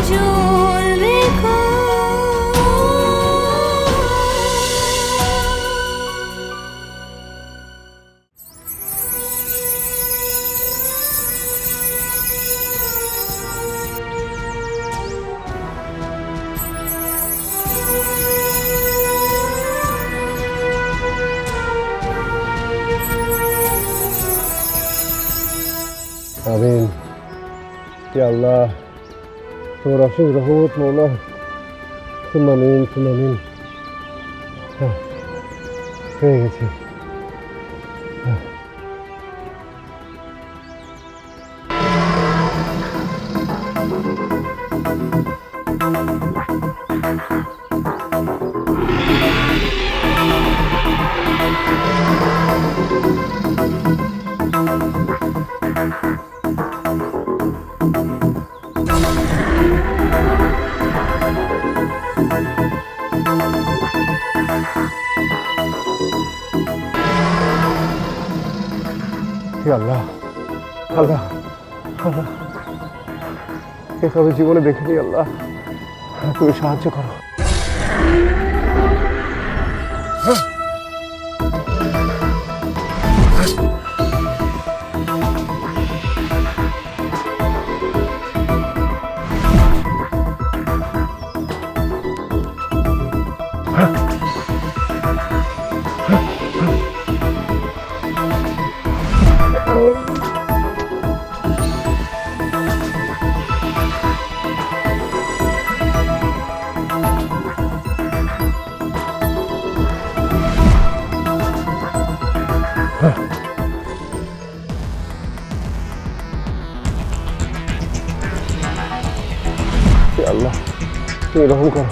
নজর রেখো। আমিন। হে আল্লাহ, তোমার অশেষ রহমত মওলা। আমিন আমিন। হয়ে গেছে। আল্লাহ আল্লাহ আল্লাহ, এসব জীবনে দেখিনি আল্লাহ, তুমি সাহায্য করো। আল্লাহ, তুমি রহম করো।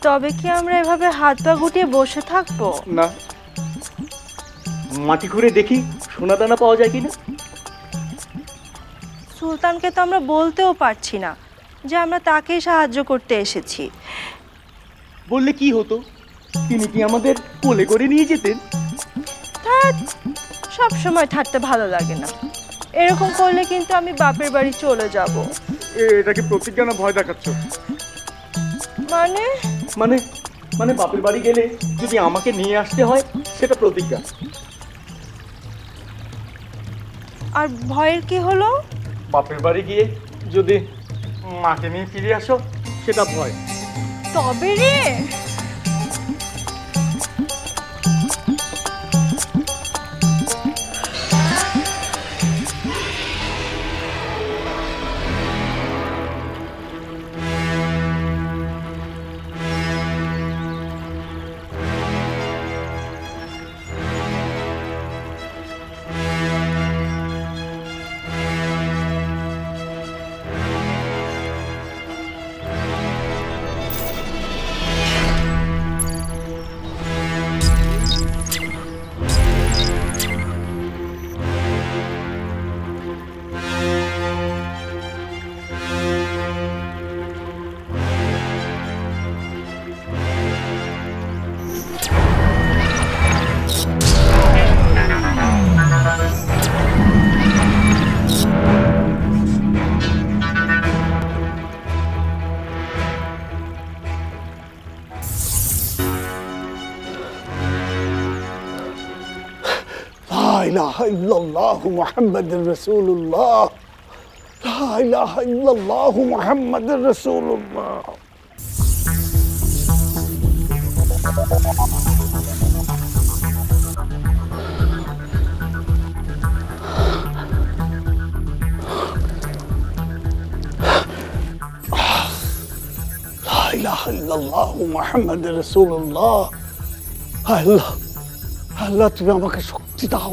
তবে কি আমরা এভাবে হাত পা গুটিয়ে বসে থাকবো? না, মাটি খুঁড়ে দেখি সোনা দানা পাওয়া যায় কিনা। সুলতানকে তো আমরা বলতেও পারছি না যে আমরা তাকেই সাহায্য করতে এসেছি। বললে কি হতো? তিনি কি আমাদের কোলে করে নিয়ে যেতেন? সব সময় থাকতে ভালো লাগে না, এরকম করলে কিন্তু আমি বাপের বাড়ি চলে যাব। এটাকে প্রতিজ্ঞা না ভয় দেখাচ্ছ? মানে মানে মানে বাপের বাড়ি গেলে যদি আমাকে নিয়ে আসতে হয় সেটা প্রতিজ্ঞা। আর ভয়ের কি হলো? বাপের বাড়ি গিয়ে যদি মাকে নিয়ে ফিরে আসো সেটা ভয়। তবে রে, লা ইলাহা ইল্লাল্লাহু মুহাম্মাদুর রাসূলুল্লাহ, লা ইলাহা ইল্লাল্লাহু মুহাম্মাদুর রাসূলুল্লাহ। লা ইলাহা ইল্লাল্লাহু মুহাম্মাদুর রাসূলুল্লাহ। আল্লাহ, আল্লাহ তুমি আমাকে শক্তি দাও,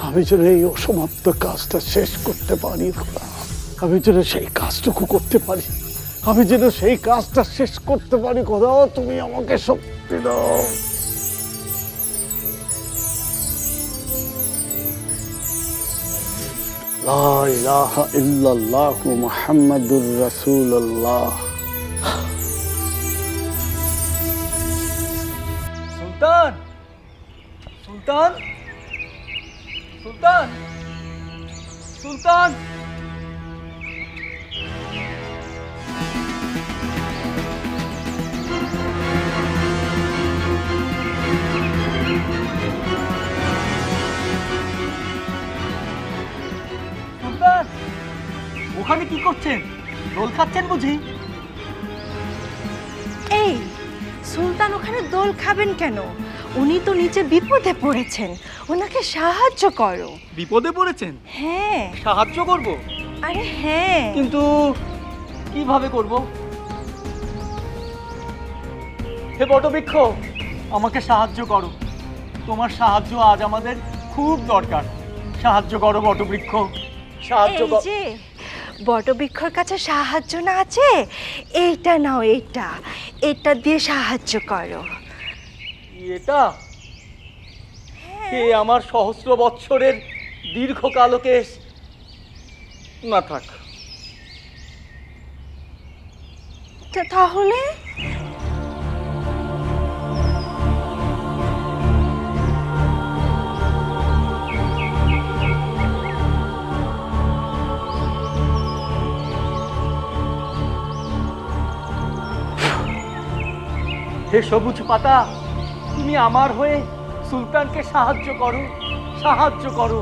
আমি যেন এই অসমাপ্ত কাজটা শেষ করতে পারি। আমি যেন সেই কাজটুকু করতে পারি, আমি যেন সেই কাজটা শেষ করতে পারি। খোদা তুমি আমাকে শক্তি দাও। লা ইলাহা ইল্লাল্লাহু মুহাম্মাদুর রাসূলুল্লাহ। সুলতান, সুলতান, সুলতান, সুলতান। সুলতান, ওখানে কি করছেন? দোল খাচ্ছেন বুঝি? এই সুলতান ওখানে দোল খাবেন কেন? উনি তো নিচে বিপদে পড়েছেন, ওনাকে সাহায্য করো। বিপদে পড়েছেন? হ্যাঁ। সাহায্য করব? আরে হ্যাঁ। কিন্তু কিভাবে করব? হে বটবৃক্ষ, আমাকে সাহায্য করো। তোমার সাহায্য আজ আমাদের খুব দরকার। সাহায্য করো বটবৃক্ষ, সাহায্য এই যে বটবৃক্ষর কাছে সাহায্য না আছে, এইটা নাও, এটা দিয়ে সাহায্য করো। এটা হে আমার সহস্র বৎসরের দীর্ঘ কালকেশ। না থাক। তাহলে হে সবুজ পাতা, তুমি আমার হয়ে সুলতানকে সাহায্য করো, সাহায্য করো।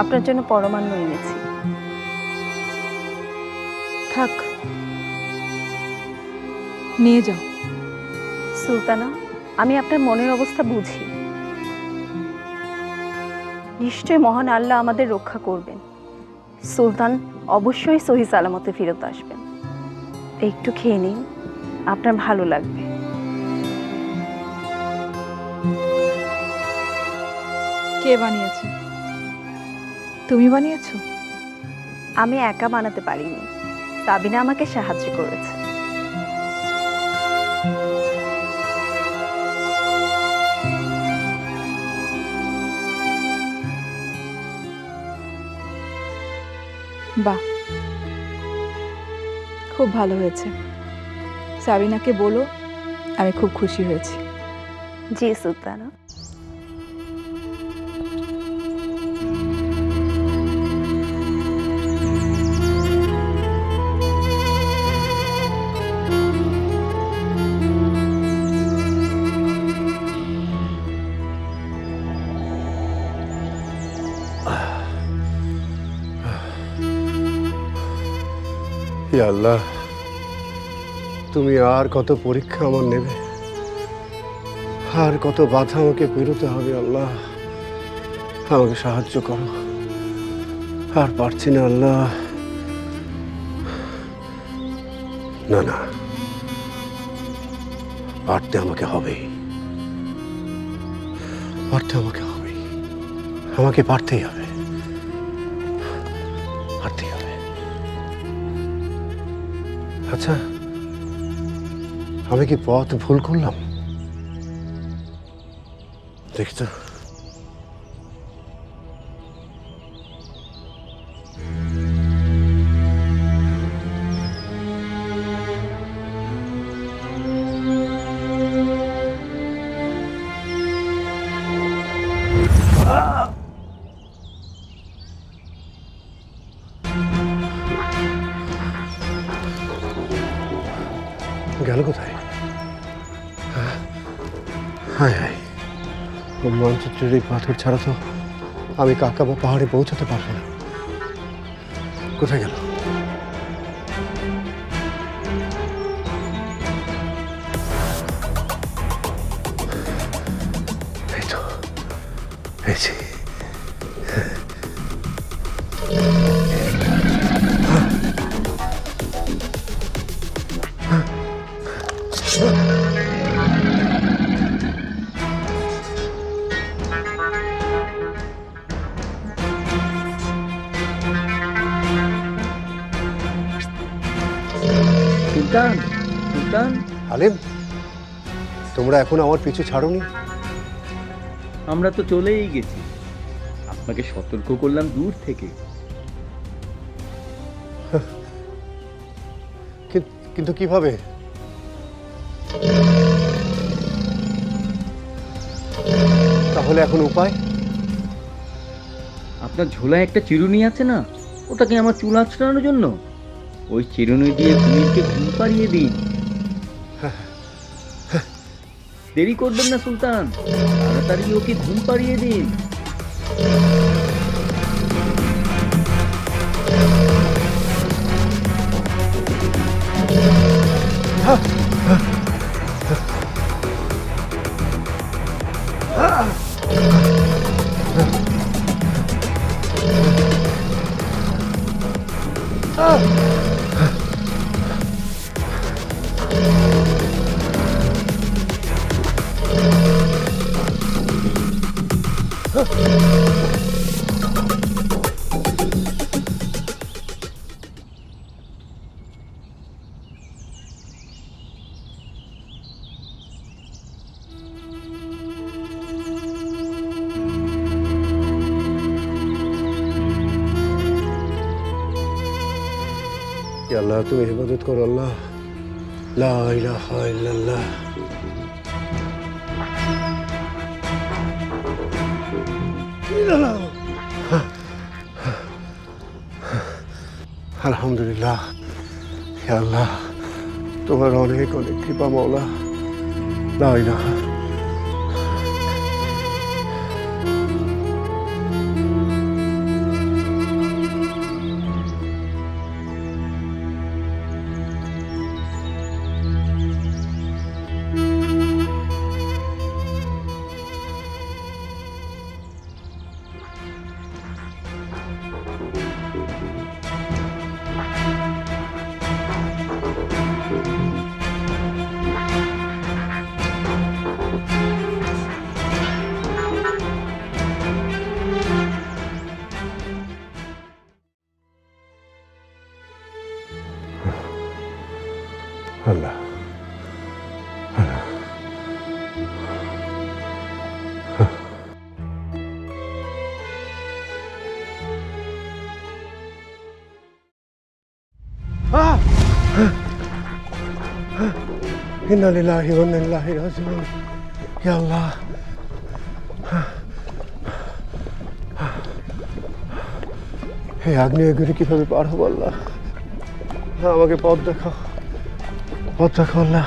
আপনার জন্য পরমান্ন এনেছি। থাক, নিয়ে যাও। সুলতানা, আমি আপনার মনের অবস্থা বুঝি। নিশ্চয় মহান আল্লাহ আমাদের রক্ষা করবেন। সুলতান অবশ্যই সহি সালামতে ফেরত আসবেন। একটু খেয়ে নিন, আপনার ভালো লাগবে। কে বানিয়েছে? তুমি বানিয়েছো? আমি একা বানাতে পারিনি, সাবিনা আমাকে সাহায্য করেছে। বাহ, খুব ভালো হয়েছে। সাবিনাকে বলো আমি খুব খুশি হয়েছি। জি সুলতানা। হে আল্লাহ, তুমি আর কত পরীক্ষা আমার নেবে, আর কত বাধা আমাকে পেরোতে হবে। আল্লাহ, আমাকে সাহায্য করো। আর পারছি না আল্লাহ। না না, পারতে আমাকে হবেই, পারতে আমাকে হবেই, আমাকে পারতেই হবে, পারতেই হবে। আচ্ছা, আমি কি পথ ভুল করলাম? দেখি তো। গেল কোথায়? হায় হায়, মানচিত্রের এই পাথর ছাড়া তো আমি কাকাবা পাহাড়ে পৌঁছাতে পারবো না। কোথায় গেল? এই তো, পেয়েছি। সুলতান, সুলতান, আলিম, তোমরা এখন আমার পিছু ছাড়োনি? আমরা তো চলেই গেছি, আপনাকে সতর্ক করলাম দূর থেকে। কিন্তু কিভাবে? তাহলে এখন উপায়? আপনার ঝোলায় একটা চিরুনি আছে না, ওটাকে আমার চুল আঁচড়ানোর জন্য। ওই চিরুনি দিয়ে কুমিরকে ঘুম পাড়িয়ে দিন। দেরি করবেন না সুলতান, তাড়াতাড়ি ওকে ঘুম পাড়িয়ে দিন। আল্লাহ, তুমি হেফাজত করো। আল্লাহ, লা ইলাহা ইল্লাল্লাহ। আলহামদুলিল্লাহ। হে আল্লাহ, তোমার অনেক অনেক কৃপা মাওলা। লা ইলাহা আল্লাহ ইন্না লিল্লাহি ওয়া ইন্না ইলাইহি রাজিউন। ইয়া আল্লাহ, এই আগ্নেয়গিরি কিভাবে পার হবো আল্লাহ? আমাকে পথ দেখাও, পথ দেখাও আল্লাহ।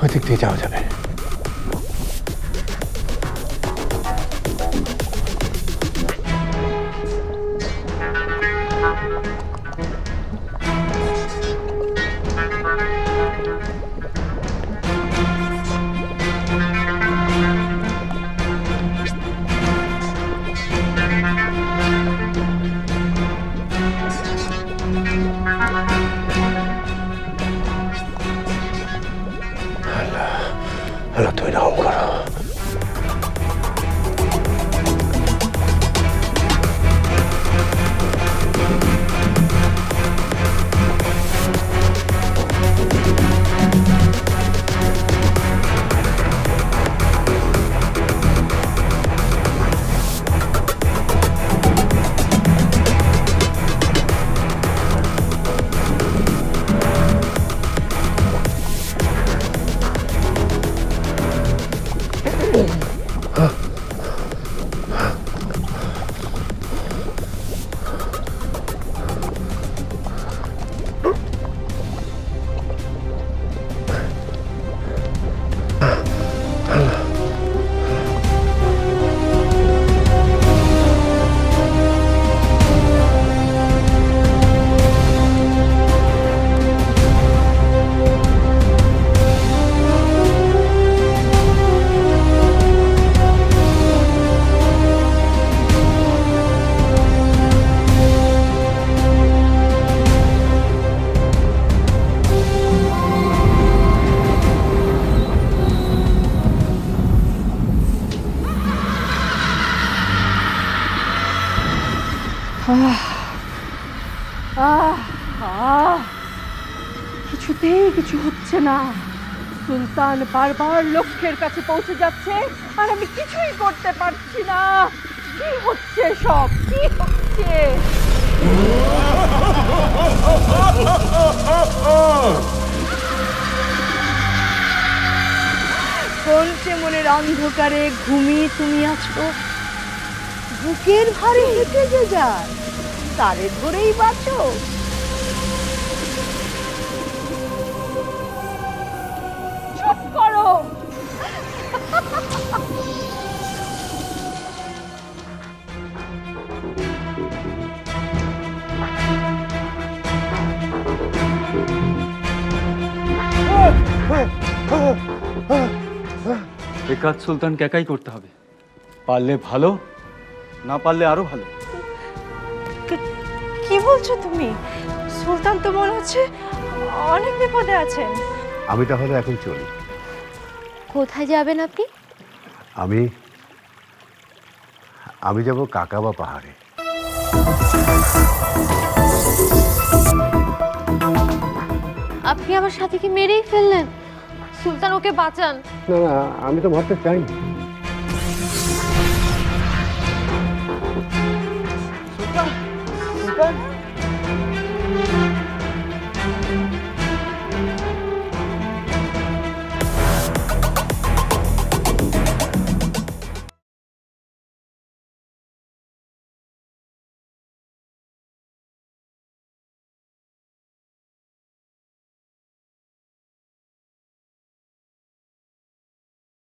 ওই দিক দিয়ে যাওয়া যাবে। আল্লাহ তুমি রহম করো। কিছুতেই কিছু হচ্ছে না। সুলতান বারবার লক্ষ্যের কাছে পৌঁছে যাচ্ছে আর আমি কিছুই করতে পারছি না। কি হচ্ছে সব? কি হচ্ছে? কোনটে মনের অন্ধকারে ঘুমিয়ে তুমি আছো? বুকের ভারে হেঁটে যে যায় তারে ধরেই বাঁচো। চুপ করো। এ কাজ সুলতানকে একাই করতে হবে। পারলে ভালো, না পারলে আরো ভালো। কি বলছো তুমি? সুলতান তো মনে হচ্ছে অনেক বিপদে আছেন। আমি তাহলে এখন চলি। কোথায় যাবেন আপনি? আমি যাব কাকাবা পাহাড়ে। আপনি আমার সাথীকে মেরেই ফেললেন। সুলতান, ওকে বাঁচান। না না, আমি তো মারতে চাইনি। সুলতান, সুলতান।